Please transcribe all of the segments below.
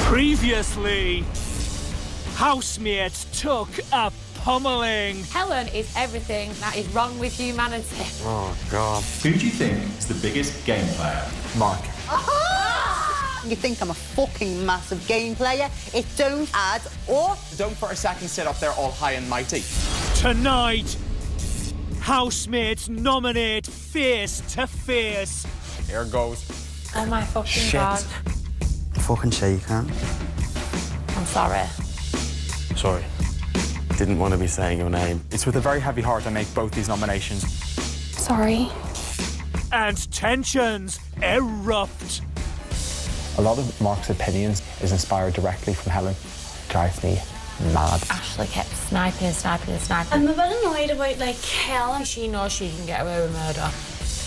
Previously, housemates took a pummeling. Helen is everything that is wrong with humanity. Oh, God. Who do you think is the biggest game player? Mark. You think I'm a fucking massive game player? It don't add up. Don't for a second sit up there all high and mighty. Tonight, housemates nominate face to face. Here goes. Oh my fucking Shit. God. Fucking say you can. I'm sorry. Sorry. Didn't want to be saying your name. It's with a very heavy heart I make both these nominations. Sorry. And tensions erupt. A lot of Mark's opinions is inspired directly from Helen. Drives me mad. Ashley kept sniping and sniping and sniping. I'm a bit annoyed about, like, Helen. She knows she can get away with murder.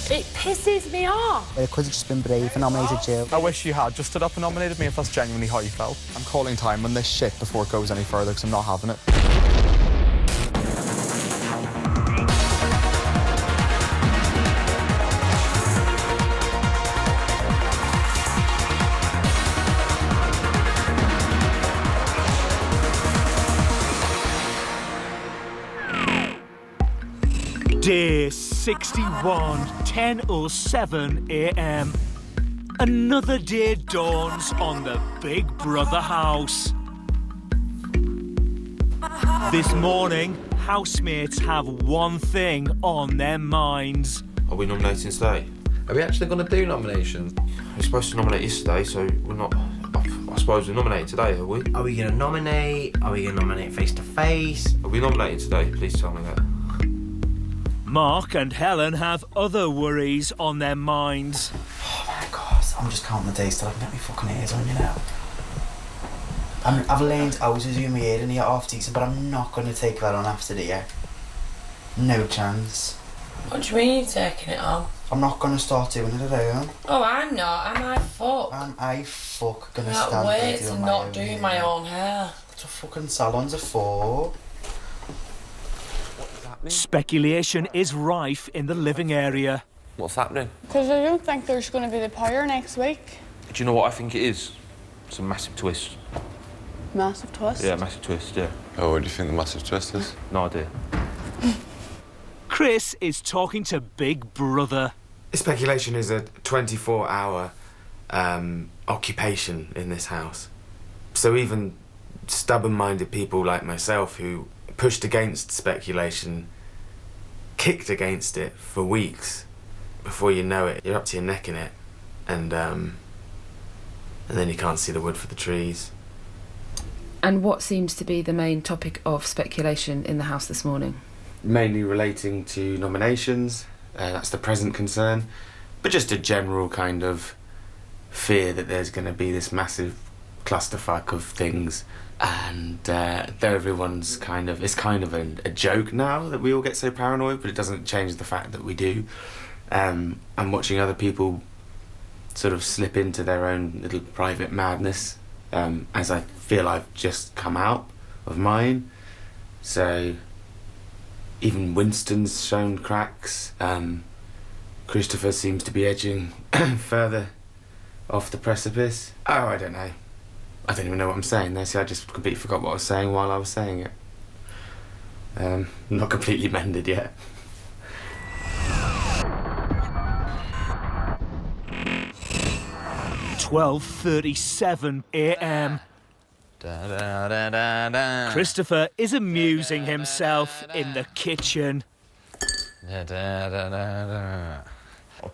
It pisses me off. It could have just been brave and nominated Jill. I wish you had just stood up and nominated me if that's genuinely how you felt. I'm calling time on this shit before it goes any further because I'm not having it. Day 61, 10:07 a.m. Another day dawns on the Big Brother house. This morning, housemates have one thing on their minds. Are we nominating today? Are we actually going to do nominations? We're supposed to nominate yesterday, so we're not... I suppose we're nominating today, are we? Are we going to nominate? Are we going to nominate face to face? Are we nominating today? Please tell me that. Mark and Helen have other worries on their minds. Oh my God, I'm just counting the days till I can get my fucking ears on, you know. I've learned how to do my ear in here half decent, but I'm not going to take that on after the year. No chance. What do you mean you're taking it on? I'm not going to start doing it at home. Oh, I'm not. Am I fuck? Am I fuck going to I stand can't there wait to doing not do my hair? own hair. That's what fucking salons are for. Speculation is rife in the living area. What's happening? Because I don't think there's going to be the power next week. Do you know what I think it is? It's a massive twist. Massive twist. Yeah, massive twist, yeah. Oh, what do you think the massive twist is? No idea. Chris is talking to Big Brother. Speculation is a 24-hour occupation in this house. So even stubborn-minded people like myself who pushed against speculation, kicked against it for weeks. Before you know it, you're up to your neck in it. And then you can't see the wood for the trees. And what seems to be the main topic of speculation in the house this morning? Mainly relating to nominations, that's the present concern, but just a general kind of fear that there's going to be this massive clusterfuck of things, and everyone's kind of, it's kind of a joke now that we all get so paranoid, but it doesn't change the fact that we do. I'm watching other people sort of slip into their own little private madness, as I feel I've just come out of mine. So even Winston's shown cracks. Christopher seems to be edging further off the precipice. Oh, I don't know. I don't even know what I'm saying there. See, I just completely forgot what I was saying while I was saying it. Not completely mended yet. "12:37 a.m. Christopher is amusing himself in the kitchen. Oh,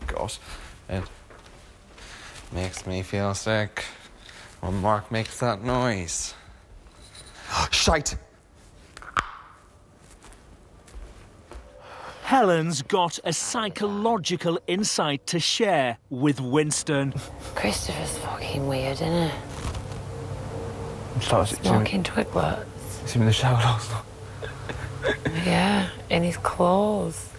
God. It makes me feel sick when Mark makes that noise. Shite! Helen's got a psychological insight to share with Winston. Christopher's fucking weird, isn't he? Smoking Smoking Twiglets. Is he in the shower last night? Yeah, in his clothes.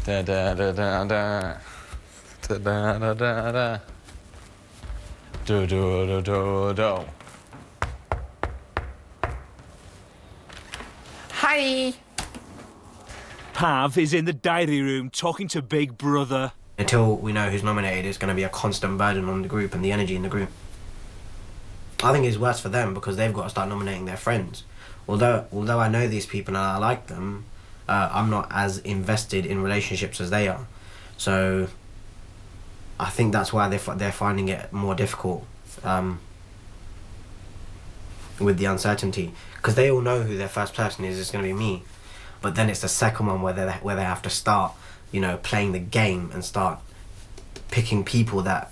Da da da da da. Da da da da da. Do do do do do. Hi. Pav is in the diary room talking to Big Brother. Until we know who's nominated, it's going to be a constant burden on the group and the energy in the group. I think it's worse for them because they've got to start nominating their friends. Although I know these people and I like them, I'm not as invested in relationships as they are. So I think that's why they're finding it more difficult with the uncertainty, because they all know who their first person is. It's going to be me, but then it's the second one where they have to start, you know, playing the game and start picking people that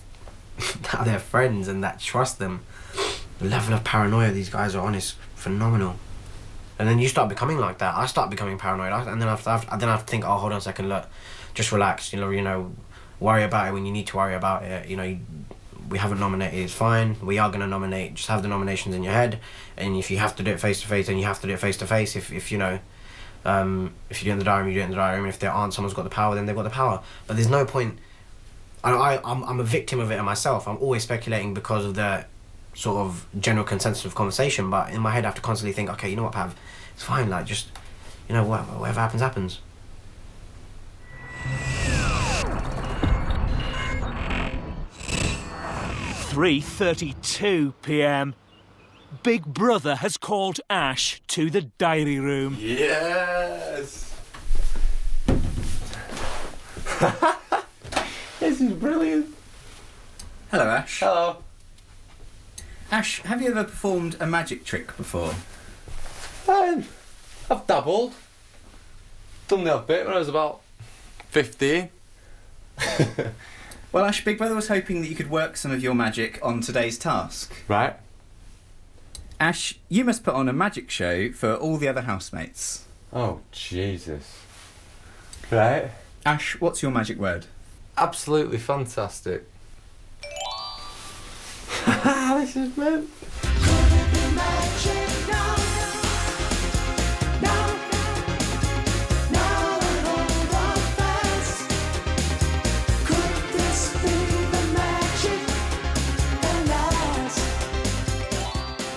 are their friends and that trust them. The level of paranoia these guys are on is phenomenal. And then you start becoming like that. I start becoming paranoid, and then I have to think, oh, hold on a second, look, just relax, you know, worry about it when you need to worry about it. You know, we haven't nominated, it's fine. We are going to nominate. Just have the nominations in your head, and if you have to do it face to face, then you have to do it face to face. If you know, if you do it in the diary room, you do it in the diary room. If there aren't, someone's got the power, then they've got the power. But there's no point. I'm a victim of it myself. I'm always speculating because of the sort of general consensus of conversation. But in my head, I have to constantly think, okay, you know what, Pav, it's fine. Like, just, you know, whatever happens, happens. 3:32 p.m. Big Brother has called Ash to the diary room. Yes! This is brilliant. Hello, Ash. Hello. Ash, have you ever performed a magic trick before? I've dabbled. Done the odd bit when I was about 15. Well, Ash, Big Brother was hoping that you could work some of your magic on today's task. Right. Ash, you must put on a magic show for all the other housemates. Oh, Jesus. Right. Ash, what's your magic word? Absolutely fantastic. This is meant.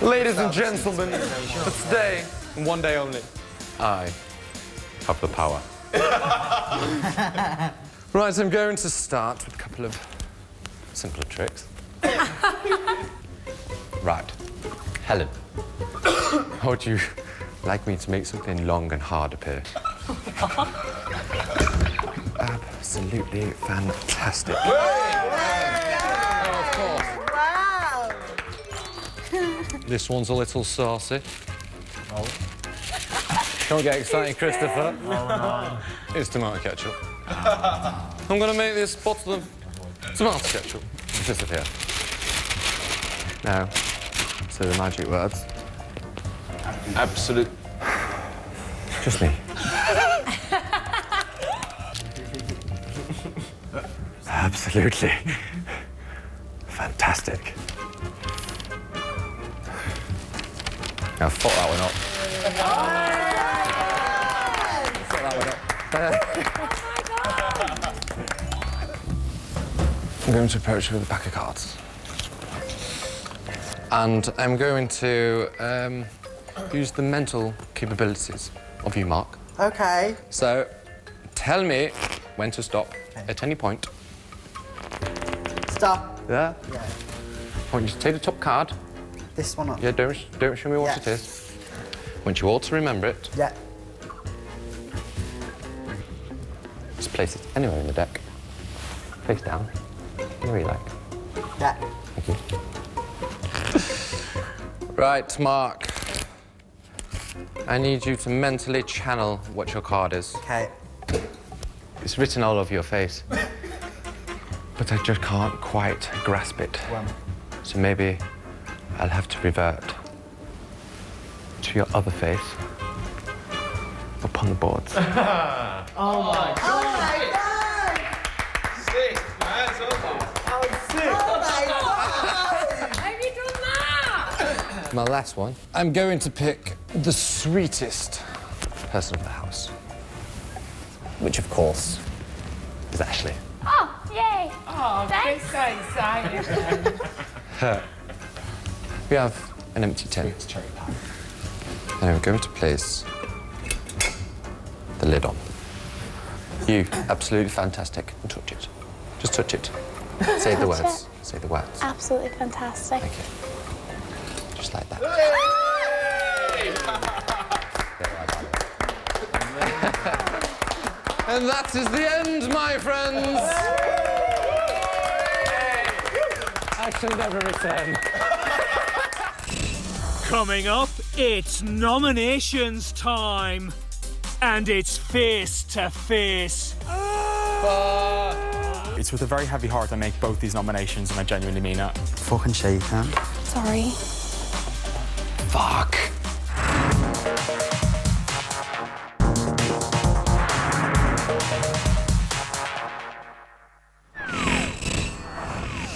Ladies and gentlemen, for today, and one day only, I have the power. Right, I'm going to start with a couple of simpler tricks. Right, Helen, how would you like me to make something long and hard appear? Absolutely fantastic. Of course. This one's a little saucy. Oh. Don't get excited, Christopher. Oh, no. It's tomato ketchup. I'm going to make this bottle of tomato ketchup. Disappear. Now, so the magic words. Absolute. Just me. Absolutely fantastic. Now, fuck that one up. Fuck that one up. I'm going to approach you with a pack of cards. And I'm going to use the mental capabilities of you, Mark. Okay. So, tell me when to stop at any point. Stop. Yeah? Yeah. I want you to take the top card. This one up. Yeah, don't show me what it is. I want you all to remember it. Yeah. Just place it anywhere in the deck. Face down. Anywhere you like. Yeah. Thank you. Right, Mark. I need you to mentally channel what your card is. Okay. It's written all over your face. But I just can't quite grasp it. Well. So maybe I'll have to revert to your other face upon the boards. Oh my God! Oh my God! Sick, man, so good. Oh, sick! Oh my God! Have you done that? My last one. I'm going to pick the sweetest person of the house. Which, of course, is Ashley. Oh, yay! Oh, thanks. So excited. We have an empty tin. And I'm going to place the lid on. You, absolutely fantastic, and touch it. Just touch it. Say the words. Say the words. Absolutely fantastic. Thank you. Just like that. And that is the end, my friends. I shall never return. Coming up, it's nominations time. And it's face to face. It's with a very heavy heart I make both these nominations, and I genuinely mean it. Fucking shaken. Sorry. Fuck.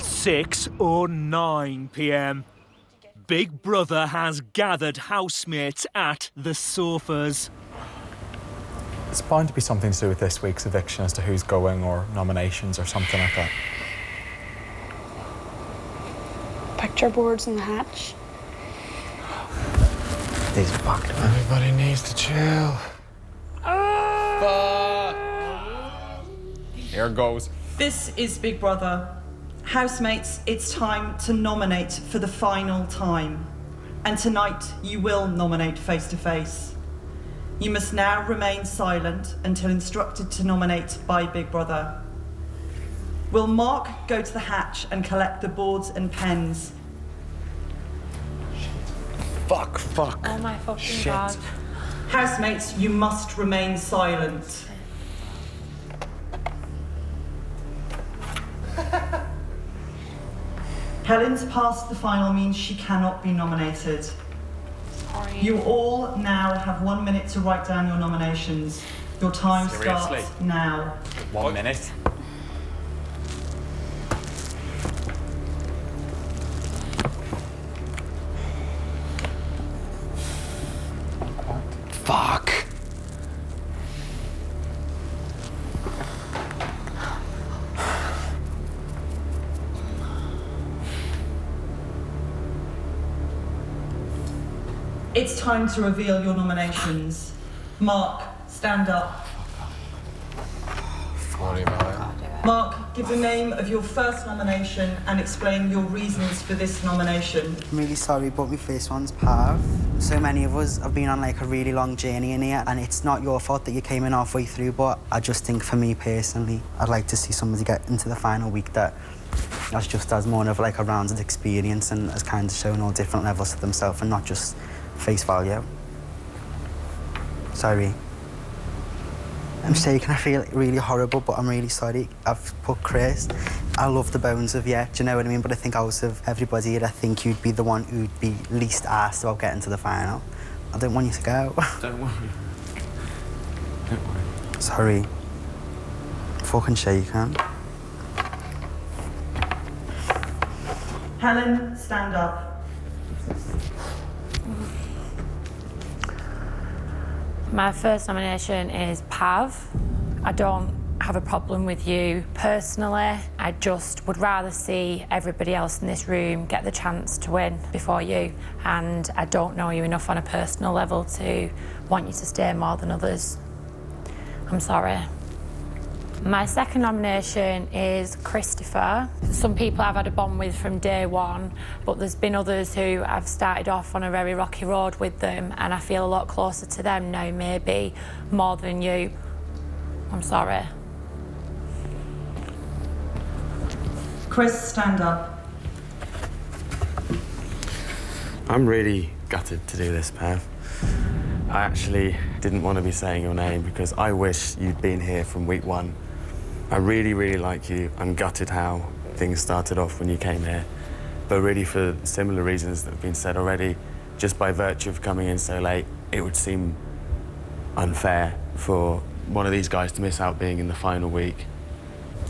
Six or 9 p.m. Big Brother has gathered housemates at the sofas. It's bound to be something to do with this week's eviction as to who's going, or nominations or something like that. Picture boards in the hatch. These fucked. Everybody needs to chill. Here goes. This is Big Brother. Housemates, it's time to nominate for the final time. And tonight, you will nominate face to face. You must now remain silent until instructed to nominate by Big Brother. Will Mark go to the hatch and collect the boards and pens? Fuck. Oh my fucking God. Housemates, you must remain silent. Helen's past the final means she cannot be nominated. Sorry. You all now have 1 minute to write down your nominations. Your time Seriously? starts now. 1 minute. Fuck. It's time to reveal your nominations. Mark, stand up. Mark, give the name of your first nomination and explain your reasons for this nomination. I'm really sorry, but my first one's Pav. So many of us have been on like a really long journey in here, and it's not your fault that you came in halfway through, but I just think for me personally, I'd like to see somebody get into the final week that's just as more of like a rounded experience and has kind of shown all different levels to themselves and not just face value. Sorry. I'm shaking, I feel really horrible, but I'm really sorry. I've put Chris. I love the bones of you, do you know what I mean? But I think out of everybody here, I think you'd be the one who'd be least asked about getting to the final. I don't want you to go. Don't worry. Don't worry. Sorry. Fucking shaking. Helen, stand up. My first nomination is Pav. I don't have a problem with you personally. I just would rather see everybody else in this room get the chance to win before you. And I don't know you enough on a personal level to want you to stay more than others. I'm sorry. My second nomination is Christopher. Some people I've had a bond with from day one, but there's been others who I've started off on a very rocky road with them, and I feel a lot closer to them now, maybe more than you. I'm sorry. Chris, stand up. I'm really gutted to do this, Pav. I actually didn't want to be saying your name because I wish you'd been here from week one. I really, really like you. I'm gutted how things started off when you came here. But really for similar reasons that have been said already, just by virtue of coming in so late, it would seem unfair for one of these guys to miss out being in the final week.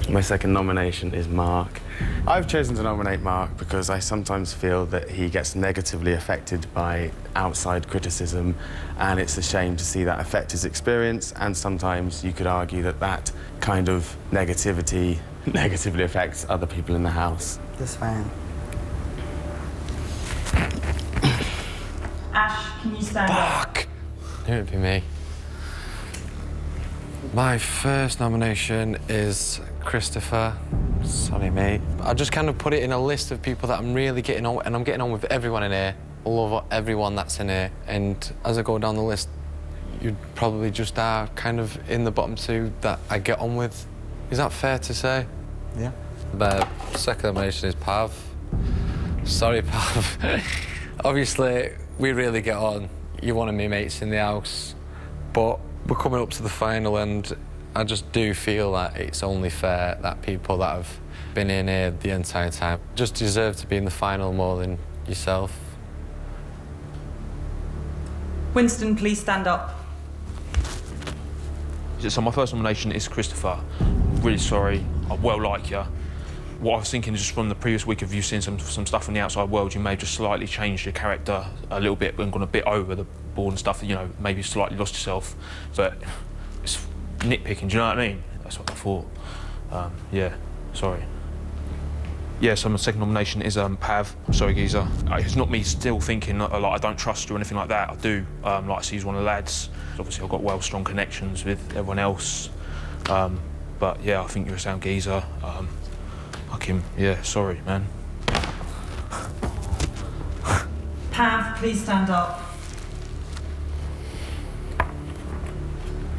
My second nomination is Mark. I've chosen to nominate Mark because I sometimes feel that he gets negatively affected by outside criticism, and it's a shame to see that affect his experience, and sometimes you could argue that that kind of negativity negatively affects other people in the house. That's fine. Ash, can you stand up? It would be me. My first nomination is Christopher. Sorry, mate. I just kind of put it in a list of people that I'm really getting on with, and I'm getting on with everyone in here. I love everyone that's in here. And as I go down the list, you probably just are kind of in the bottom two that I get on with. Is that fair to say? Yeah. The second nomination is Pav. Sorry, Pav. Obviously, we really get on. You're one of my mates in the house. But we're coming up to the final, and I just do feel that it's only fair that people that have been in here the entire time just deserve to be in the final more than yourself. Winston, please stand up. So my first nomination is Christopher. Really sorry. I well like you. What I was thinking is just from the previous week of you seeing some stuff from the outside world, you may have just slightly changed your character a little bit and gone a bit over the board and stuff, you know, maybe slightly lost yourself. But it's nitpicking, do you know what I mean? That's what I thought. Yeah, sorry. Yeah, so my second nomination is Pav. Sorry, geezer. It's not me still thinking like I don't trust you or anything like that. I do like to see he's one of the lads. Obviously, I've got strong connections with everyone else. But yeah, I think you're a sound geezer. Yeah, sorry, man. Pav, please stand up.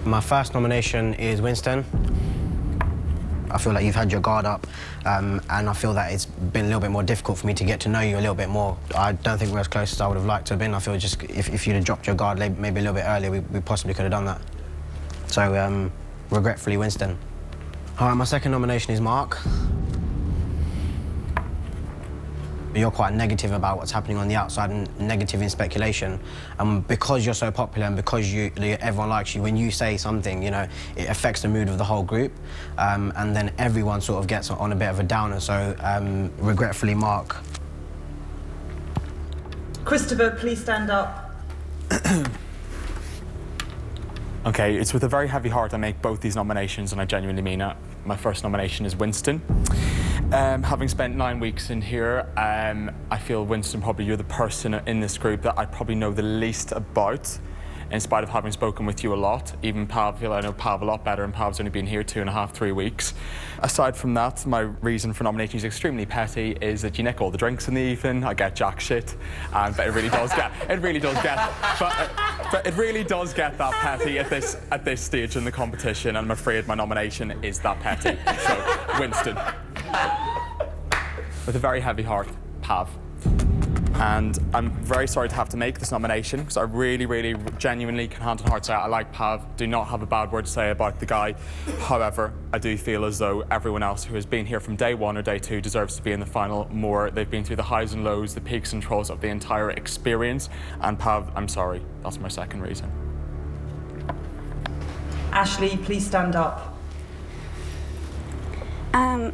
My first nomination is Winston. I feel like you've had your guard up, and I feel that it's been a little bit more difficult for me to get to know you a little bit more. I don't think we're as close as I would have liked to have been. I feel just if you'd have dropped your guard maybe a little bit earlier, we possibly could have done that. So, regretfully, Winston. All right, my second nomination is Mark. You're quite negative about what's happening on the outside and negative in speculation. And because you're so popular and because everyone likes you, when you say something, you know, it affects the mood of the whole group. And then everyone sort of gets on a bit of a downer. So, regretfully, Mark. Christopher, please stand up. OK, it's with a very heavy heart I make both these nominations, and I genuinely mean it. My first nomination is Winston. Having spent 9 weeks in here, I feel, Winston, probably you're the person in this group that I probably know the least about, in spite of having spoken with you a lot. Even Pav, I feel I know Pav a lot better, and Pav's only been here 2.5, 3 weeks. Aside from that, my reason for nominating is extremely petty, is that you nick all the drinks in the evening, I get jack shit, but it really does get, but it really does get that petty at this stage in the competition, and I'm afraid my nomination is that petty. So, Winston. With a very heavy heart, Pav. And I'm very sorry to have to make this nomination, because I really, really, genuinely can hand on heart say I like Pav, do not have a bad word to say about the guy. However, I do feel as though everyone else who has been here from day one or day two deserves to be in the final more. They've been through the highs and lows, the peaks and troughs of the entire experience. And Pav, I'm sorry, that's my second reason. Ashley, please stand up.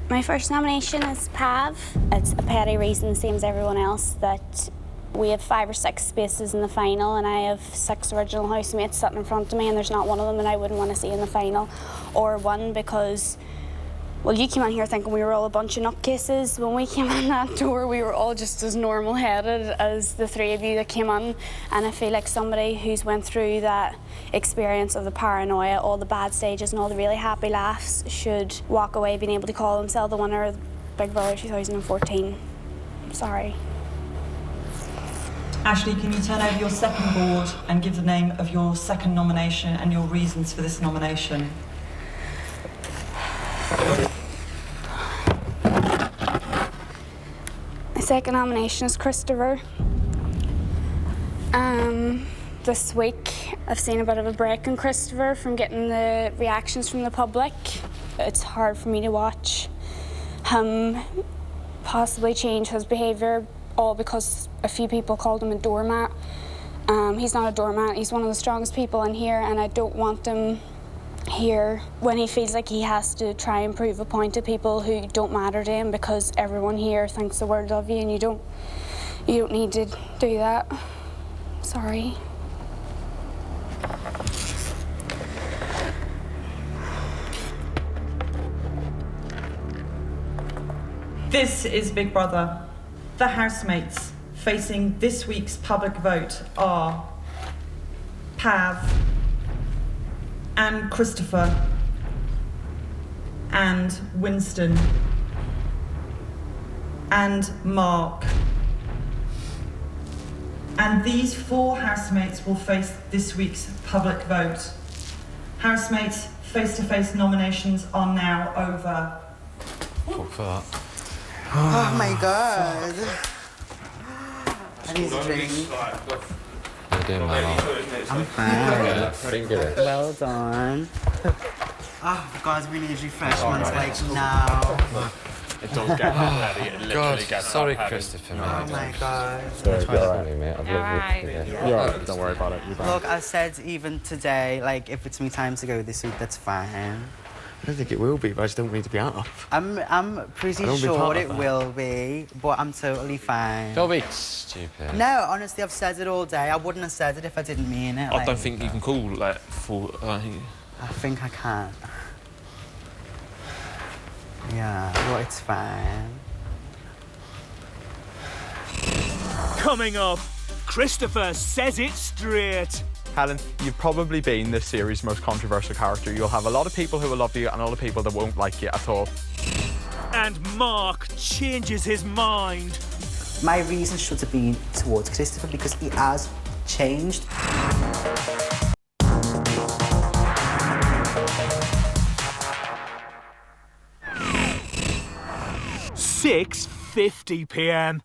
My first nomination is Pav. It's a petty reason, the same as everyone else, that we have 5 or 6 spaces in the final, and I have 6 original housemates sitting in front of me, and there's not one of them that I wouldn't want to see in the final, or one because, well, you came in here thinking we were all a bunch of nutcases. When we came in that door, we were all just as normal-headed as the 3 of you that came in, and I feel like somebody who's went through that experience of the paranoia, all the bad stages and all the really happy laughs should walk away being able to call themselves the winner of Big Brother 2014. Sorry. Ashley, can you turn over your second board and give the name of your second nomination and your reasons for this nomination? My second nomination is Christopher. This week I've seen a bit of a break in Christopher from getting the reactions from the public. It's hard for me to watch him possibly change his behaviour, all because a few people called him a doormat. He's not a doormat, he's one of the strongest people in here, and I don't want him here when he feels like he has to try and prove a point to people who don't matter to him, because everyone here thinks the world of you, and you don't need to do that. Sorry. This is Big Brother. The housemates facing this week's public vote are Pav and Christopher and Winston. and Mark. And these 4 housemates will face this week's public vote. Housemates, face-to-face nominations are now over. Fuck for that. Oh my god. I need a drink. You're doing well. I'm fine. Finger it. Well done. Oh god, we need refreshments like now. It does get that ready. It literally God, gets sorry, that heavy. Christopher, mate. Oh my god. Sorry, mate. I've loved it. You're all right. Don't worry about it. You're fine. Look, I said even today, like if it's me time to go this week, that's fine. I don't think it will be, but I just don't need to be out of. I'm pretty I don't be sure part of it that. will be, but I'm totally fine. Don't be stupid. No, honestly, I've said it all day. I wouldn't have said it if I didn't mean it. I like- don't think you can call like full. I think I can. Yeah, well, it's fine. Coming up, Christopher says it straight. Helen, you've probably been this series' most controversial character. You'll have a lot of people who will love you and a lot of people that won't like you at all. And Mark changes his mind. My reason should have been towards Christopher because he has changed. £6:50 p.m.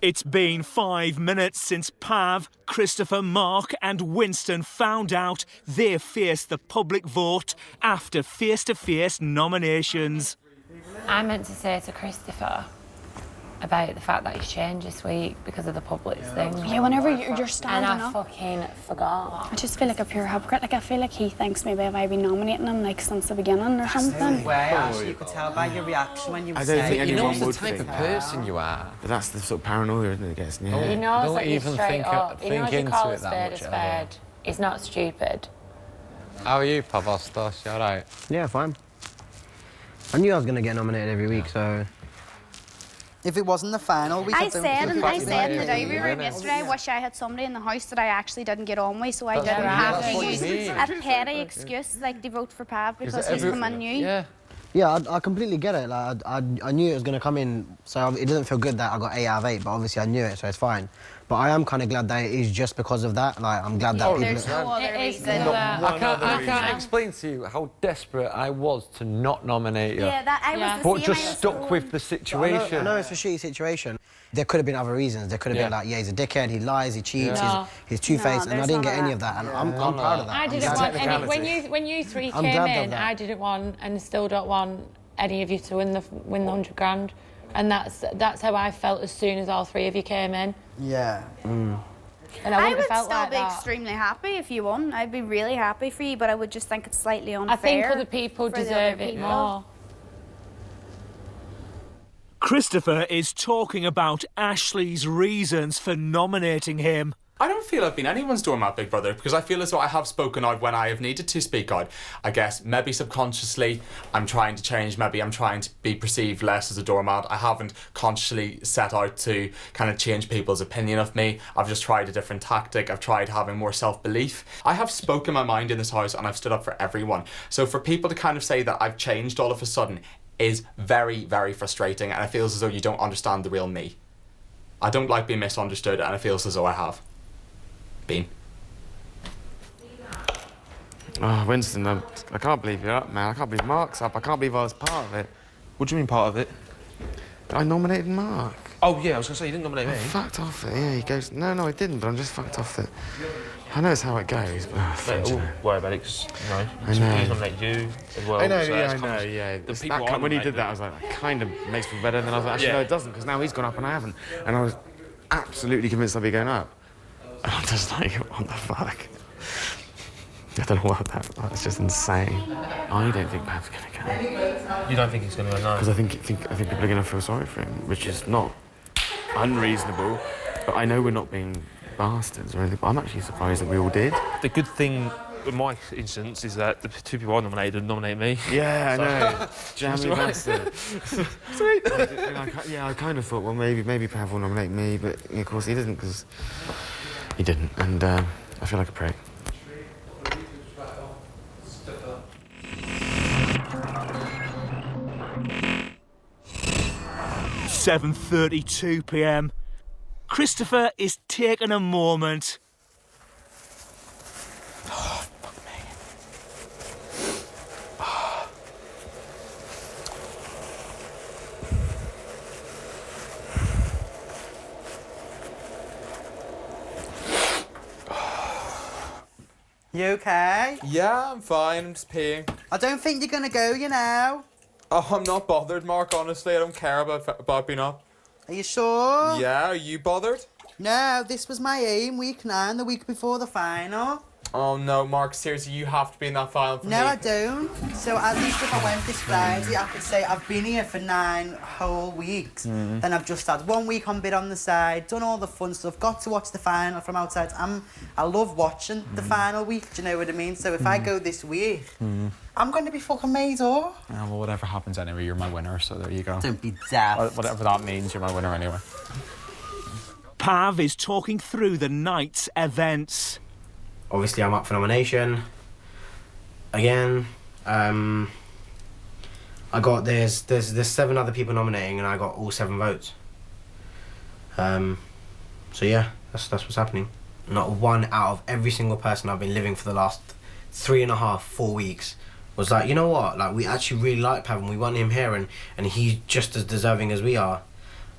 It's been 5 minutes since Pav, Christopher, Mark and Winston found out they faced the public vote after face-to-face nominations. I meant to say to Christopher about the fact that he's changed this week because of the public thing. Yeah, whenever you're standing and I up. fucking forgot. I just feel like a pure hypocrite. Like, I feel like he thinks maybe I might be nominating him, like, since the beginning or something. Way, Ashley, you could tell by your reaction when you were I don't think saying anyone would the type of person you are. But that's the sort of paranoia, isn't it, it gets in your He head. knows Don't that you're even straight think up. He knows you into call it a that spade a much, spade. He's not stupid. How are you, Pavostos? You alright? Yeah, fine. I knew I was going to get nominated every week, so... If it wasn't the final week, I said in the day we were in Yeah. yesterday, I wish I had somebody in the house that I actually didn't get on with, so I didn't have to use a petty excuse like to vote for Pav because he's come in new. Yeah. Yeah, I completely get it. Like, I knew it was going to come in, so it doesn't feel good that I got 8 out of 8, but obviously I knew it, so it's fine. But I am kind of glad that it is just because of that. Like, I'm glad that people... There's no other reason. I can't explain to you how desperate I was to not nominate you. Yeah, that I was the But same. just stuck with the situation. I know it's a shitty situation. There could have been other reasons. There could have been like, yeah, he's a dickhead, he lies, he cheats, No. he's two-faced, and I there's didn't none get of any of that, and I'm proud of that. I I'm didn't glad- want any... When you three I'm came glad of in, that. I didn't want, and still don't want, any of you to win the 100 grand. And that's how I felt as soon as all 3 of you came in. Yeah. And I I wouldn't would have felt still like be that. extremely happy if you won. I'd be really happy for you, but I would just think it's slightly unfair. I think other people for the deserve other it people. more. Christopher is talking about Ashley's reasons for nominating him. I don't feel I've been anyone's doormat, Big Brother, because I feel as though I have spoken out when I have needed to speak out. I guess maybe subconsciously I'm trying to change, maybe I'm trying to be perceived less as a doormat. I haven't consciously set out to kind of change people's opinion of me. I've just tried a different tactic. I've tried having more self-belief. I have spoken my mind in this house and I've stood up for everyone. So for people to kind of say that I've changed all of a sudden is very, very frustrating, and it feels as though you don't understand the real me. I don't like being misunderstood, and it feels as though I have been. Oh, Winston, I can't believe you're up, man. I can't believe Mark's up. I can't believe I was part of it. What do you mean part of it? I nominated Mark. Oh yeah, I was gonna say you didn't nominate me. I fucked off it. Yeah, he goes. No, I didn't. But I'm just fucked off it. I know it's how it goes, but Mate, don't worry about it, because I know. he's nominated you as well. I know, so yeah, it's I kind know, of- yeah. The It's people that I when he did nominated- that, I was like, that kind of makes me feel better. And then I was like, actually, Yeah. no, it doesn't, because now he's gone up and I haven't. And I was absolutely convinced I'd be going up. And I'm just like, what the fuck? I don't know what that's just insane. I don't think Pav's going to go. You don't think he's going to go? No. Because I think people are going to feel sorry for him, which is not unreasonable. But I know we're not being bastards or anything, but I'm actually surprised that we all did. The good thing in my instance is that the 2 people I nominated nominate me. Yeah, I So- know. Jamie right. Winston. Sweet. I kind of thought, well, maybe Pav will nominate me, but of course he didn't, because he didn't, and I feel like a prick. 7:32 p.m. Christopher is taking a moment. Oh, fuck me. You okay? Yeah, I'm fine. I'm just peeing. I don't think you're gonna go, you know. Oh, I'm not bothered, Mark, honestly. I don't care about being up. Are you sure? Yeah, are you bothered? No, this was my aim, week 9, the week before the final. Oh, no, Mark, seriously, you have to be in that final for me. No, I don't. So at least if I went this Friday, I could say I've been here for 9 whole weeks. Then I've just had 1 week on bid on the side, done all the fun stuff, got to watch the final from outside. I love watching the final week, do you know what I mean? So if I go this week, I'm going to be fucking made up. Yeah, well, whatever happens anyway, you're my winner, so there you go. Don't be daft. Whatever that means, you're my winner anyway. Pav is talking through the night's events. Obviously, I'm up for nomination. Again, I got there's 7 other people nominating, and I got all 7 votes. So yeah, that's what's happening. Not one out of every single person I've been living for the last 3.5, 4 weeks was like, you know what? Like, we actually really like Pav, and we want him here, and he's just as deserving as we are.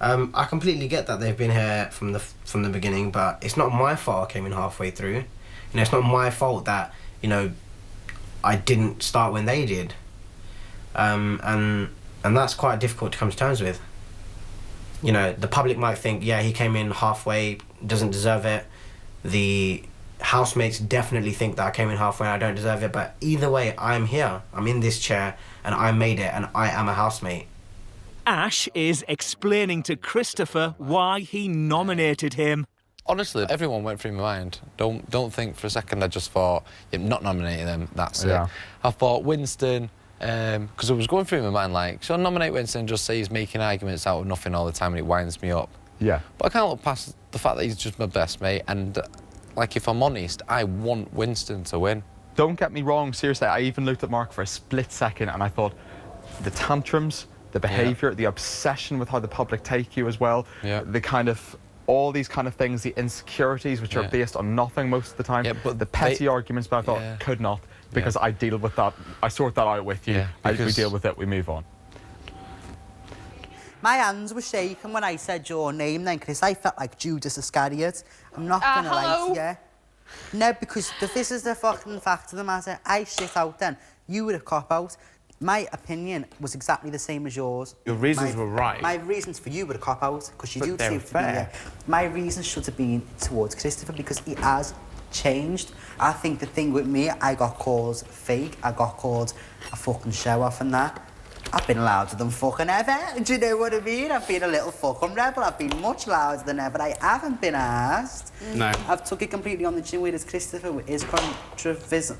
I completely get that they've been here from the beginning, but it's not my fault I came in halfway through. You know, it's not my fault that, you know, I didn't start when they did. And that's quite difficult to come to terms with. You know, the public might think, yeah, he came in halfway, doesn't deserve it. The housemates definitely think that I came in halfway and I don't deserve it, but either way, I'm here. I'm in this chair and I made it and I am a housemate. Ash is explaining to Christopher why he nominated him. Honestly, everyone went through my mind. Don't think for a second I just thought, yeah, not nominating them, that's it. I thought Winston, because I was going through my mind like, should I nominate Winston and just say he's making arguments out of nothing all the time and it winds me up? Yeah. But I can't look past the fact that he's just my best mate, and like, if I'm honest, I want Winston to win. Don't get me wrong, seriously, I even looked at Mark for a split second and I thought, the tantrums, the behaviour, the obsession with how the public take you as well, the kind of, all these kind of things, the insecurities which are based on nothing most of the time, but the petty arguments, but I thought, could not, because I deal with that, I sort that out with you, we deal with it, we move on. My hands were shaking when I said your name then, Chris. I felt like Judas Iscariot. I'm not going to lie to you. No, because this is the fucking fact of the matter. I shit out then. You were a cop-out. My opinion was exactly the same as yours. Your reasons were right. My reasons for you were a cop-out, because you But do they seem were to be fair. My reasons should have been towards Christopher, because he has changed. I think the thing with me, I got called fake, I got called a fucking show-off and that. I've been louder than fucking ever, do you know what I mean? I've been a little fucking rebel, I've been much louder than ever, I haven't been asked. No. I've took it completely on the chin with Christopher, with his conscioutism?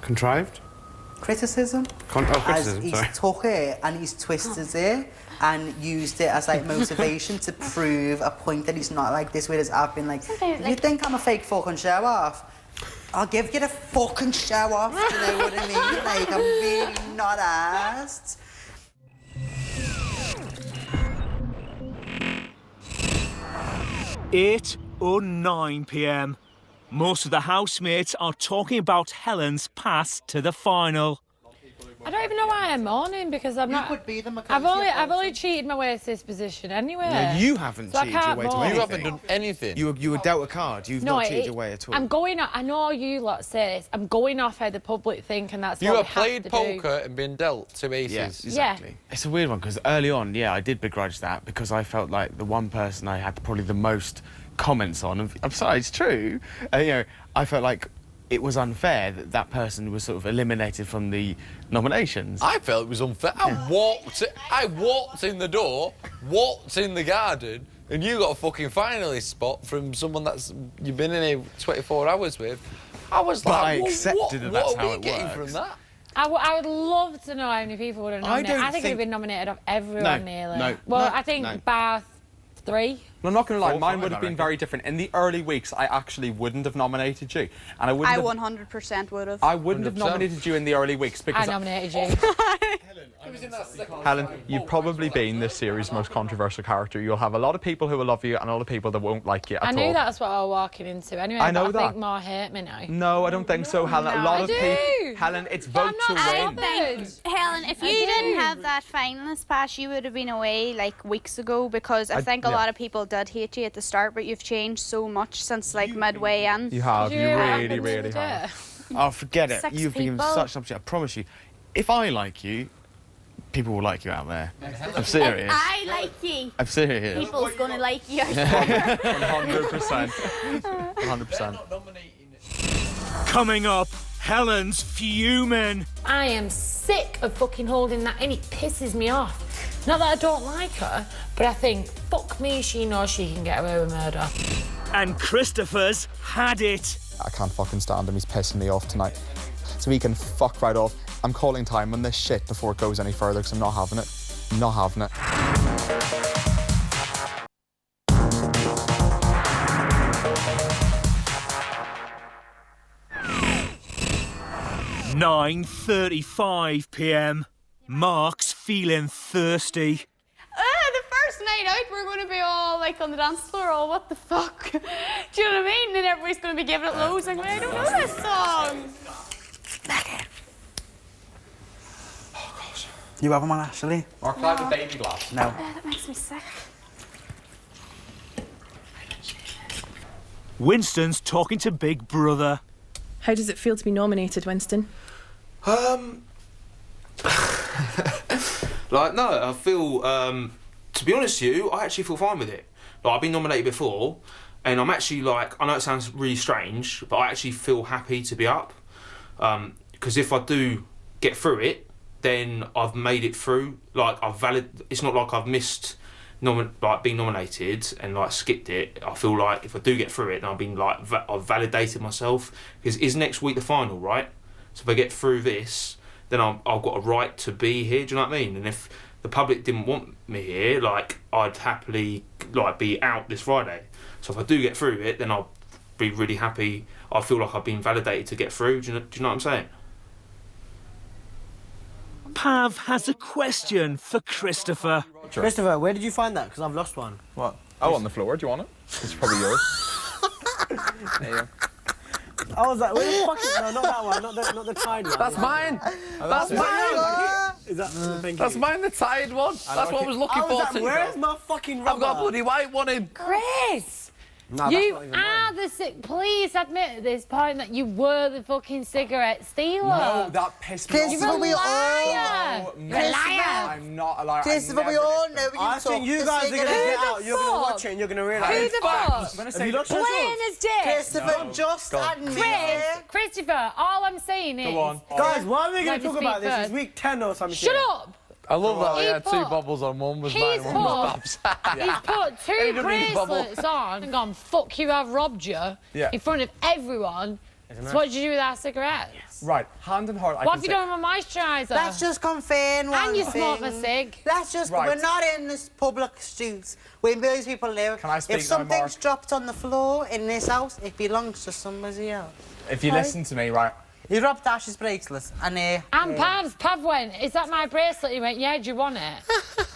Contrived? Criticism? Criticism, He's sorry. took it and he's twisted it and used it as like motivation to prove a point that he's not like this, whereas I've been like, if you think I'm a fake fucking show-off, I'll give you the fucking show-off, do you know what I mean? Like, I'm really not asked. Eight or 9 p.m. Most of the housemates are talking about Helen's pass to the final. I don't even know why I'm mourning, because I'm not. could be the I've only cheated my way to this position anyway. No, you haven't So I cheated your can't way to mourn. anything. You haven't done anything. You were dealt a card. You've not cheated your way at all. I'm going off. I know you lot say this. I'm going off how the public think, and that's You what have we played have to do. poker and been dealt 2 aces. Yes, exactly. It's a weird one, because early on, I did begrudge that, because I felt like the one person I had probably the most comments on, and I'm sorry, it's true, I felt like it was unfair that that person was sort of eliminated from the nominations. I felt it was unfair. I walked in the door, walked in the garden, and you got a fucking finalist spot from someone that's you've been in here 24 hours with. I was But like, I accepted that that's what are how we it getting works. from that? I would love to know how many people would have nominated. I think I'd have been nominated off everyone nearly. No, I think bar 3. I'm not going to lie, mine 4 or would 5, have I been reckon. very different. In the early weeks, I actually wouldn't have nominated you. And I I wouldn't have... 100% would have. I wouldn't have 100%. nominated you in the early weeks, because... I nominated you. Helen, you've probably been this series' most controversial character. You'll have a lot of people who will love you and a lot of people that won't like you at all. I knew that's what I was walking into anyway. I know but that. I think more hate me now. No, I don't think so, Helen. A lot of people. Helen, it's vote to win. Helen, if you didn't have that finalist pass, you would have been away like weeks ago, because I think a lot of people did hate you at the start, but you've changed so much since like midway in. You have. You really, really have. Oh, forget it. 6 You've been people. such an opportunity. I promise you. If I like you, people will like you out there. I'm serious. If I like you, I'm serious. people's gonna like you. 100%. 100%. Coming up, Helen's fuming. I am sick of fucking holding that in. It pisses me off. Not that I don't like her, but I think, fuck me, she knows she can get away with murder. And Christopher's had it. I can't fucking stand him. He's pissing me off tonight. So he can fuck right off. I'm calling time on this shit before it goes any further, because I'm not having it. I'm not having it. 9:35 p.m. Mark's feeling thirsty. The first night out, we're going to be all like on the dance floor, all what the fuck? Do you know what I mean? And everybody's going to be giving it loads. Like, I don't know this song. You have them on, Ashley? Or can I have a baby glass? No. That makes me sick. Winston's talking to Big Brother. How does it feel to be nominated, Winston? Like, no, I feel, to be honest with you, I actually feel fine with it. Like, I've been nominated before, and I'm actually like, I know it sounds really strange, but I actually feel happy to be up. Because if I do get through it, then I've made it through. Like, it's not like I've missed being nominated and like skipped it. I feel like if I do get through it, then I've been like, I've validated myself. Because is next week the final, right? So if I get through this, then I've got a right to be here. Do you know what I mean? And if the public didn't want me here, like, I'd happily like be out this Friday. So if I do get through it, then I'll be really happy. I feel like I've been validated to get through. Do you know what I'm saying? Pav has a question for Christopher. Christopher, where did you find that? Because I've lost one. What? Oh, on the floor. Do you want it? It's probably yours. There you go. I was like, where the fuck is... No, not that one. Not the tied one. That's mine. That's mine. Is that... Thank That's you. mine, the tied one. That's what I was looking for. Like, where's my fucking rubber? I've got a bloody white one in. Chris! No, you are the sick. Please admit at this point that you were the fucking cigarette stealer. No, that pissed me off. You're a liar. You're a liar. I'm not a liar. Christopher, we all know you I think you guys are going to get out. You're going to watch it and you're going to realise. Who the fuck? Have you looked at Plain as day. Christopher, just admit it. Christopher, all I'm saying is... Go on. Guys, why are we going Let to me talk about speak this? first. It's week 10 or something. Shut up! I love that. He I had two put- bubbles on. One was He's mine, one was put, Babs. he's put two He doesn't need a bubble. bracelets on and gone, fuck you, I've robbed you, Yeah. in front of everyone. So what did you do with our cigarettes? Right, hand and heart. What have you done with my moisturiser? Let's just confirm one And you thing. smoked my cig. Let's just... Right. We're not in this public streets where millions of people live. Can I speak if now, something's Mark? dropped on the floor in this house, it belongs to somebody else. If you listen to me, right. He dropped Ash's bracelet and And Pav went, is that my bracelet? He went, yeah, do you want it?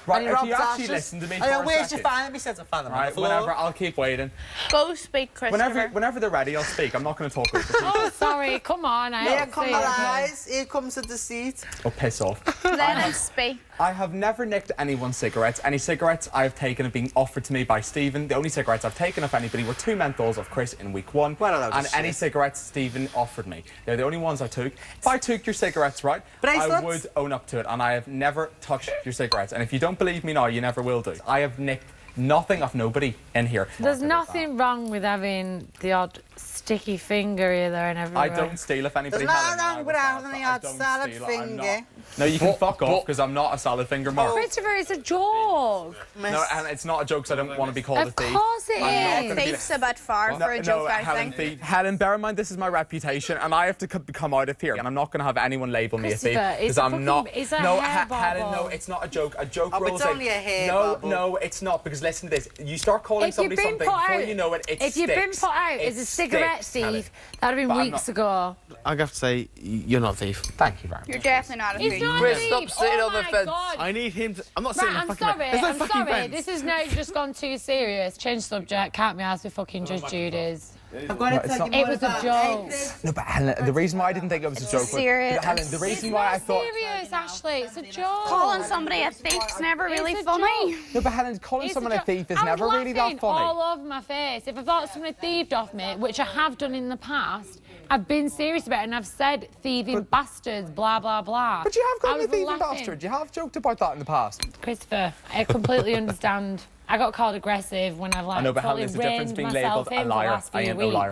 Right, and he if robbed you actually Ash's. listen to me I know, for a where's your second. fan? He says a fan on the Right, floor. whenever, I'll keep waiting. Go speak, Christopher. Whenever they're ready, I'll speak. I'm not going to talk over people. Oh, sorry, come on. Here come the lies. Here comes the deceit. Oh, piss off. Let him speak. I have never nicked anyone's cigarettes. Any cigarettes I have taken have been offered to me by Stephen. The only cigarettes I've taken, if anybody, were 2 menthols of Chris in week 1. Well, that was and any shit. cigarettes Stephen offered me. They're the only ones I took. If I took your cigarettes, right, I Bracelets? would own up to it. And I have never touched your cigarettes. And if you don't believe me now, you never will do. I have nicked nothing of nobody in here. There's nothing wrong with having the odd sticky finger here, there and everywhere. I don't steal if anybody There's Helen, nothing I wrong will with stop, having but I a don't salad steal it, I'm not. finger. No, you can fuck off because I'm not a salad finger mark. Christopher, it's a joke. No, and it's not a joke, so I don't want to be called a Of thief. course it I'm not is. gonna be Thief's a bit far for a joke, I Helen, think. Helen, bear in mind this is my reputation, and I have to come out of here, and I'm not going to have anyone label me a thief Christopher, it's because a I'm fucking- not. it's a no, hair Helen, no, bubble. it's not a joke. A joke Oh, but rules it's out. only a hair No, bubble. no, it's not because listen to this. You start calling If you've somebody been something put before out, you know it. It if you've been sticks. put out It as a cigarette sticks, Helen. thief, that would have But been I'm weeks not- ago. I have to say, you're not a thief. Thank you very much. You're definitely not a He's thief. trying Chris, to stop leave. sitting Oh on the my fence. God. I need him to... I'm not sitting Right, on the I'm fucking sorry, fence. There's no I'm fucking sorry. fence. This is now just gone too serious. Change subject. Can't be asked with fucking Judge Judy's. I've got to it's tell not- you It was a joke. No, but Helen, the reason why I didn't think it was a joke was... serious. Helen, the reason why I thought... Serious, Ashley. It's a joke. Calling somebody a thief's never really It's a funny. joke. No, but Helen, calling It's someone a a joke. thief is I was never really that laughing funny. all over my face. If I thought someone had thieved off me, which I have done in the past, I've been serious about it and I've said thieving bastards, blah, blah, blah. But you have I called me was a thieving laughing. bastard. You have joked about that in the past. Christopher, I completely understand. I got called aggressive when I've like I know, but totally Helen, there's a difference reined being myself labelled in a for the liar. last I few ain't no weeks. liar.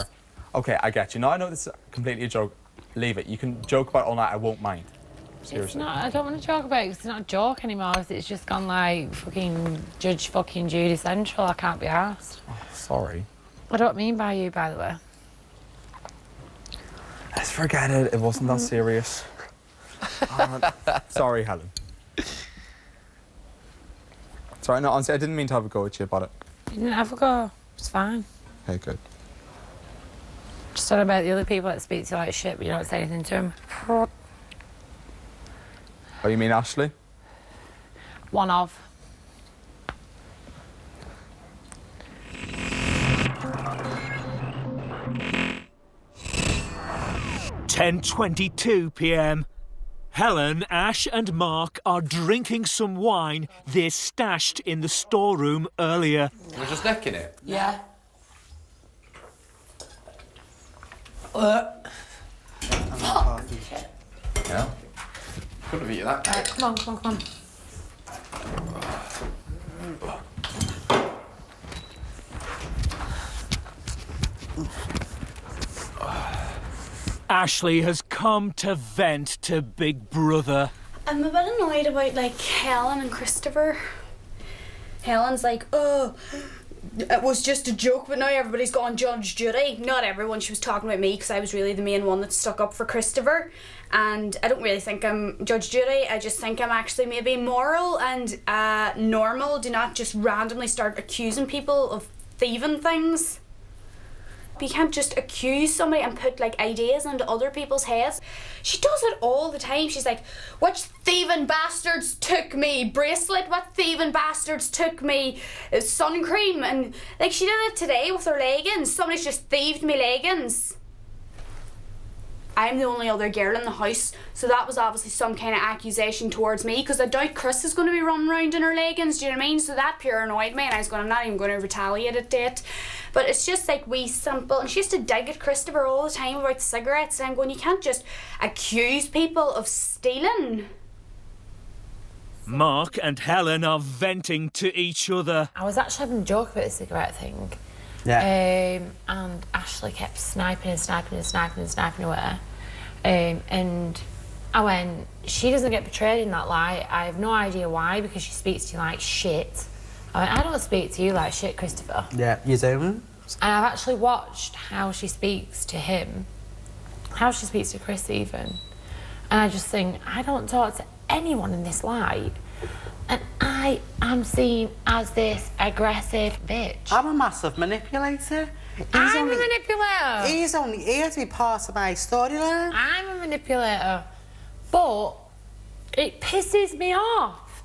Okay, I get you. Now I know this is completely a joke. Leave it. You can joke about it all night. I won't mind. It's Seriously. not, I don't want to joke about it 'cause it's not a joke anymore. It's just gone like fucking Judge fucking Judy Central. I can't be arsed. Sorry. I don't mean by you, by the way. Let's forget it. It wasn't that serious. Sorry, Helen. Sorry, no, honestly, I didn't mean to have a go at you about it. You didn't have a go. It's fine. Okay, good. Just talking about the other people that speak to you like shit, but you don't say anything to them. Oh, you mean Ashley? One of. (10:22 p.m). Helen, Ash and Mark are drinking some wine they stashed in the storeroom earlier. We're just necking it. Yeah. Yeah. Couldn't have eaten that. Right, come on, come on, come on. Ashley has come to vent to Big Brother. I'm a bit annoyed about like Helen and Christopher. Helen's like, oh, it was just a joke, but now everybody's gone Judge Judy. Not everyone. She was talking about me because I was really the main one that stuck up for Christopher. And I don't really think I'm Judge Judy. I just think I'm actually maybe moral and normal. Do not just randomly start accusing people of thieving things. But you can't just accuse somebody and put like ideas into other people's heads. She does it all the time. She's like, which thieving bastards took me bracelet? What thieving bastards took me sun cream? And like she did it today with her leggings. Somebody's just thieved me leggings. I'm the only other girl in the house, so that was obviously some kind of accusation towards me because I doubt Chris is going to be running around in her leggings, do you know what I mean? So that pure annoyed me and I'm not even going to retaliate at it. But it's just like wee simple, and she used to dig at Christopher all the time about the cigarettes and I'm going, you can't just accuse people of stealing. Mark and Helen are venting to each other. I was actually having a joke about the cigarette thing. Yeah. And Ashley kept sniping away. And I went, she doesn't get betrayed in that light. I have no idea why, because she speaks to you like shit. I went, I don't speak to you like shit, Christopher. Yeah, you do. And I've actually watched how she speaks to him, how she speaks to Chris even. And I just think, I don't talk to anyone in this light. And I am seen as this aggressive bitch. I'm a massive manipulator. I'm a manipulator. He's only here to be part of my storyline. I'm a manipulator. But it pisses me off.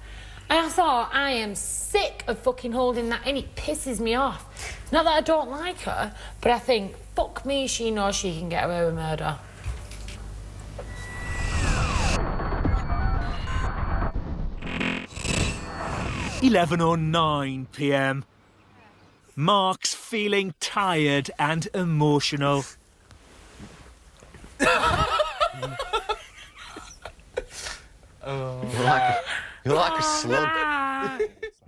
And I thought, I am sick of fucking holding that in. It pisses me off. Not that I don't like her, but I think, fuck me, she knows she can get away with murder. (11:09 p.m). Mark's feeling tired and emotional. You're like a slug.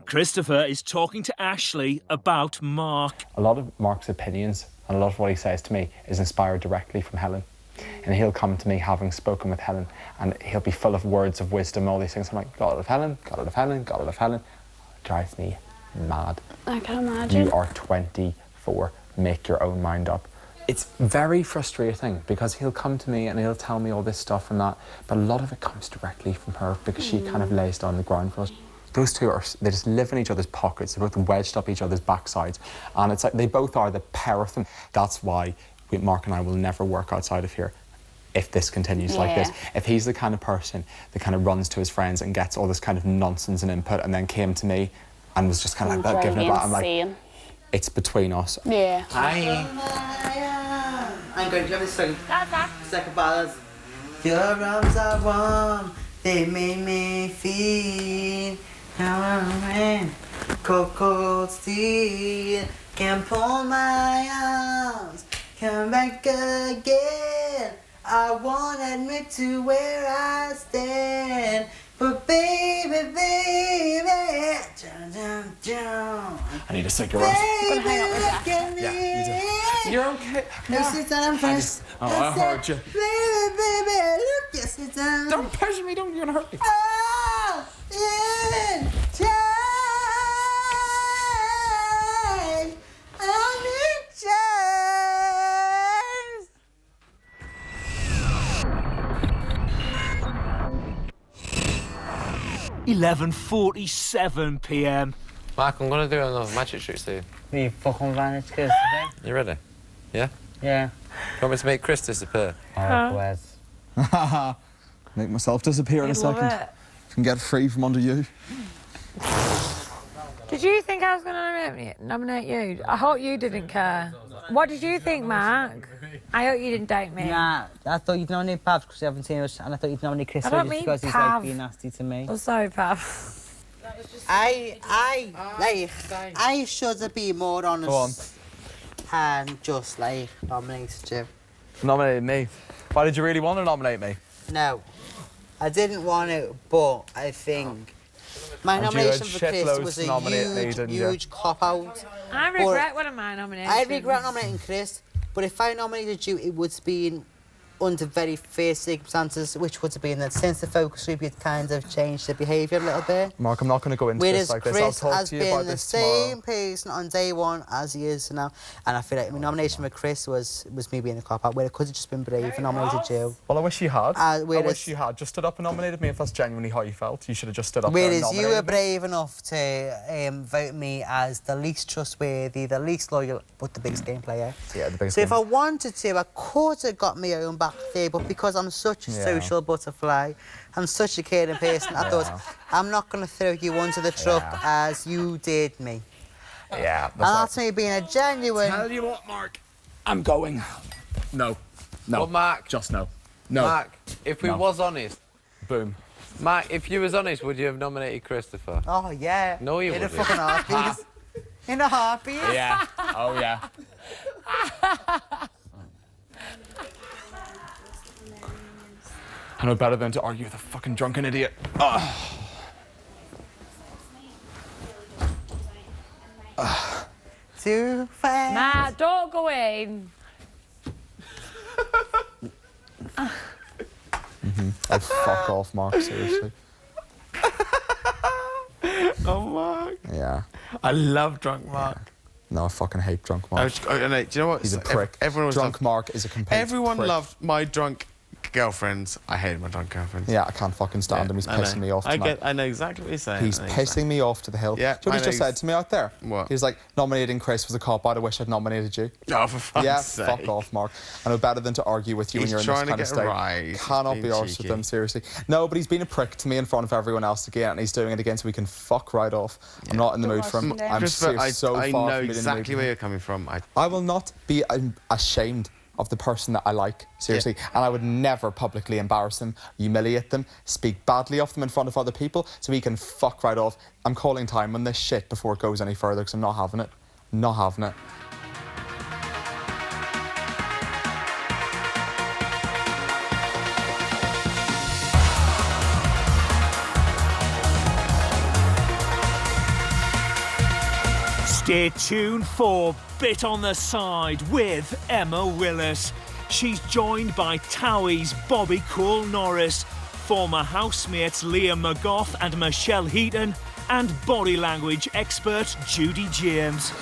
Christopher is talking to Ashley about Mark. A lot of Mark's opinions and a lot of what he says to me is inspired directly from Helen. And he'll come to me having spoken with Helen and he'll be full of words of wisdom, all these things. I'm like, got it of Helen, got it of Helen, got it of Helen. It drives me mad. I can imagine. You are 24. Make your own mind up. It's very frustrating because he'll come to me and he'll tell me all this stuff and that, but a lot of it comes directly from her because she kind of lays down the ground for us. Those two they just live in each other's pockets. They're both wedged up each other's backsides. And it's like they both are the pair of them. That's why Mark and I will never work outside of here. if this continues like this. Yeah. If he's the kind of person that kind of runs to his friends and gets all this kind of nonsense and input and then came to me and was just kind of like giving it back, I'm like, it's between us. Yeah. I'm going to have this second balance. Your arms are warm, they make me feel how I'm in cold steel. Can pull my arms, come back again. I won't admit to where I stand, but baby, dun, dun, dun. I need a cigarette. Baby, look at me. Yeah, you're okay. No, sit down first. I heard you. Baby, look, sit down. Don't push me, don't, you're gonna hurt me. Oh, in time. I'm in chains. 11:47 p.m. Mark, I'm going to do another magic trick soon. Me fucking vanished, Chris. You ready? Yeah? Yeah. You want me to make Chris disappear? Make myself disappear in a second. Can get free from under you. Did you think I was going to nominate you? I hope you didn't care. What did you think, Mark? I hope you didn't date me. Nah, I thought you'd nominate Pav because you haven't seen us, and I thought you'd nominate Chris I don't just mean because he's Pav. like being nasty to me. I'm sorry, Pav. I should have been more honest. Go on. And just like nominated you. Nominated me. Why did you really want to nominate me? No, I didn't want to, but I think my And you nomination had for Chris shitloads was to a nominate me, didn't you? huge cop-out. I regret one of my nominations. I regret nominating Chris, but if I nominated you, it would have been under very fair circumstances, which would have been that since the focus group, you'd kind of changed the behaviour a little bit. Mark, I'm not going to go into Whereas this like Chris this. I'll talk has to you been about the this tomorrow. same person on day one as he is now, and I feel like my nomination for Chris was me being a cop-out, where it could have just been brave and nominated you. Well, I wish you had. I whereas- wish you had just stood up and nominated me if that's genuinely how you felt. You should have just stood up there and Whereas nominated you were me. brave enough to vote me as the least trustworthy, the least loyal, but the biggest game player. Yeah, the biggest So if game. I wanted to, I could have got my own back there, but because I'm such a Yeah. social butterfly, I'm such a caring person, I thought, I'm not going to throw you under the truck as you did me. Yeah, And that's me being a genuine... Tell you what, Mark, I'm going. No. No. Well, Mark. Just no. No. Mark, if we No. was honest. Boom. Mark, if you was honest, would you have nominated Christopher? Oh, yeah. No, you In a wouldn't. fucking heartbeat. In a heartbeat. Yeah. Oh, yeah. I know better than to argue with a fucking drunken idiot. Ugh. Too fast. Matt, don't go in. Oh, fuck off, Mark, seriously. Oh, Mark. Yeah. I love drunk Mark. No, I fucking hate drunk Mark. No, do you know what? He's a prick. Everyone was Drunk Mark is a complete Everyone prick. loved my drunk girlfriends. I hated my drunk girlfriends. Yeah, I can't fucking stand him. He's I know. pissing me off I tonight. I know exactly what you're saying. He's I know pissing me off to the hill. Yeah, Do you know what I he just know said to me out there? What? He was like, nominating Chris was a cop-out. I wish I'd nominated you. Oh, for fuck's Yeah, sake. fuck off, Mark. I know better than to argue with you He's when you're in trying this to kind of get a state. rise. Cannot He's be being arsed with cheeky. them, seriously. No, but he's been a prick to me in front of everyone else again, and he's doing it again so we can fuck right off. I'm not in the mood for him. I'm Christopher, so I far know from being in the mood exactly for where him. you're coming from. I will not be ashamed of the person that I like, seriously. And I would never publicly embarrass them, humiliate them, speak badly of them in front of other people so he can fuck right off. I'm calling time on this shit before it goes any further because I'm not having it. Not having it. Stay tuned for Bit on the Side with Emma Willis. She's joined by Towie's Bobby Cole Norris, former housemates Liam McGough and Michelle Heaton, and body language expert Judy James.